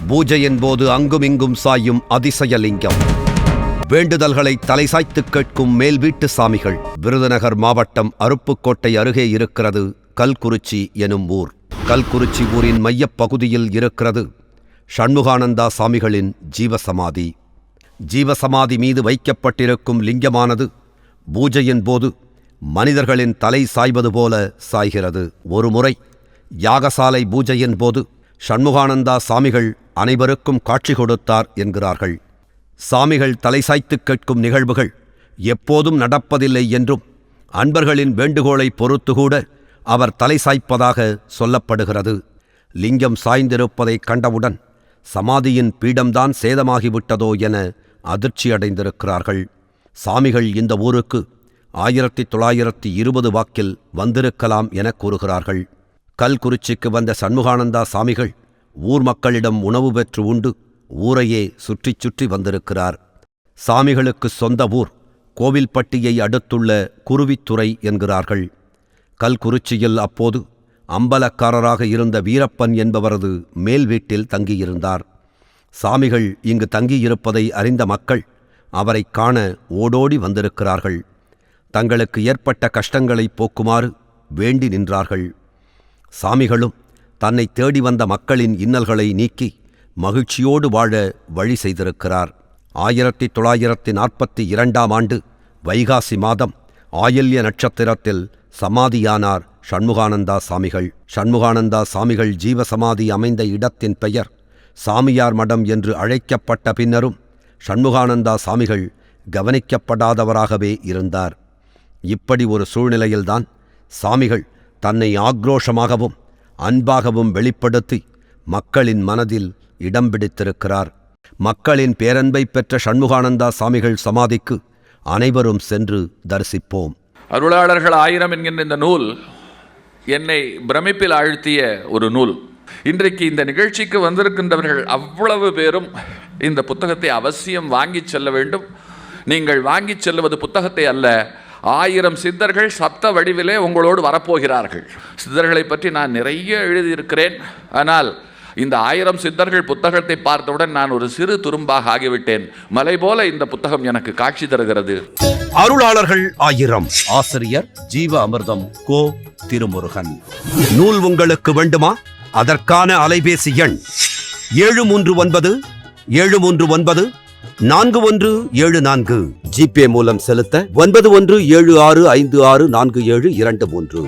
பூஜையின் போது அங்குமிங்கும் சாயும் அதிசயலிங்கம். வேண்டுதல்களை தலைசாய்த்து கேட்கும் மேல் வீட்டு சாமிகள். விருதுநகர் மாவட்டம் அருப்புக்கோட்டை அருகே இருக்கிறது கல்குறிச்சி எனும் ஊர். கல்குறிச்சி ஊரின் மையப் பகுதியில் இருக்கிறது சண்முகானந்தா சாமிகளின் ஜீவசமாதி. ஜீவசமாதி மீது வைக்கப்பட்டிருக்கும் லிங்கமானது பூஜையின் போது மனிதர்களின் தலை சாய்வது போல சாய்கிறது. ஒருமுறை யாகசாலை பூஜையின் போது சண்முகானந்தா சாமிகள் அனைவருக்கும் காட்சி கொடுத்தார் என்கிறார்கள். சாமிகள் தலை சாய்த்து கேட்கும் நிகழ்வுகள் எப்போதும் நடப்பதில்லை என்றும் அன்பர்களின் வேண்டுகோளை பொறுத்துகூட அவர் தலை சாய்ப்பதாக சொல்லப்படுகிறது. லிங்கம் சாய்ந்திருப்பதைக் கண்டவுடன் சமாதியின் பீடம்தான் சேதமாகிவிட்டதோ என அதிர்ச்சியடைந்திருக்கிறார்கள். சாமிகள் இந்த ஊருக்கு 1920 வாக்கில் வந்திருக்கலாம் என கூறுகிறார்கள். கல்குறிச்சிக்கு வந்த சண்முகானந்தா சாமிகள் ஊர் மக்களிடம் உணவு பெற்று உண்டு ஊரையே சுற்றி சுற்றி வந்திருக்கிறார். சாமிகளுக்கு சொந்த ஊர் கோவில்பட்டியை அடுத்துள்ள குருவித்துறை என்கிறார்கள். கல்குறிச்சியில் அப்போது அம்பலக்காரராக இருந்த வீரப்பன் என்பவரது மேல் வீட்டில் தங்கியிருந்தார். சாமிகள் இங்கு தங்கியிருப்பதை அறிந்த மக்கள் அவரை காண ஓடோடி வந்திருக்கிறார்கள். தங்களுக்கு ஏற்பட்ட கஷ்டங்களை போக்குமாறு வேண்டி நின்றார்கள். சாமிகளும் தன்னை தேடி வந்த மக்களின் இன்னல்களை நீக்கி மகிழ்ச்சியோடு வாழ வழி செய்திருக்கிறார். 1942ஆம் ஆண்டு வைகாசி மாதம் ஆயில்ய நட்சத்திரத்தில் சமாதியானார் சண்முகானந்தா சாமிகள். சண்முகானந்தா சாமிகள் ஜீவசமாதி அமைந்த இடத்தின் பெயர் சாமியார் மடம் என்று அழைக்கப்பட்ட பின்னரும் சண்முகானந்தா சாமிகள் கவனிக்கப்படாதவராகவே இருந்தார். இப்படி ஒரு சூழ்நிலையில்தான் சாமிகள் தன்னை ஆக்ரோஷமாகவும் அன்பாகவும் வெளிப்படுத்தி மக்களின் மனதில் இடம் பிடித்திருக்கிறார். மக்களின் பேரன்பை பெற்ற சண்முகானந்தா சாமிகள் சமாதிக்கு அனைவரும் சென்று தரிசிப்போம். அருளாளர்கள் 1000 என்கின்ற இந்த நூல் என்னை பிரமிப்பில் ஆழ்த்திய ஒரு நூல். இன்றைக்கு இந்த நிகழ்ச்சிக்கு வந்திருக்கின்றவர்கள் அவ்வளவு பேரும் இந்த புத்தகத்தை அவசியம் வாங்கி செல்ல வேண்டும். நீங்கள் வாங்கி செல்வது புத்தகத்தை அல்ல, 1000 சித்தர்கள் சப்த வடிவிலே உங்களோடு வரப்போகிறார்கள். சித்தர்களை பற்றி நான் நிறைய எழுதியிருக்கிறேன். ஆனால் இந்த 1000 சித்தர்கள் புத்தகத்தை பார்த்தவுடன் நான் ஒரு சிறு துரும்பாக ஆகிவிட்டேன். மலை போல இந்த புத்தகம் எனக்கு காட்சி தருகிறது. அருளாளர்கள் 1000. ஆசிரியர் ஜீவ அமிர்தம் கோ திருமுருகன். நூல் உங்களுக்கு வேண்டுமா? அதற்கான அலைபேசி எண் 7397394 ஜிபே மூலம் செலுத்த 9176564723.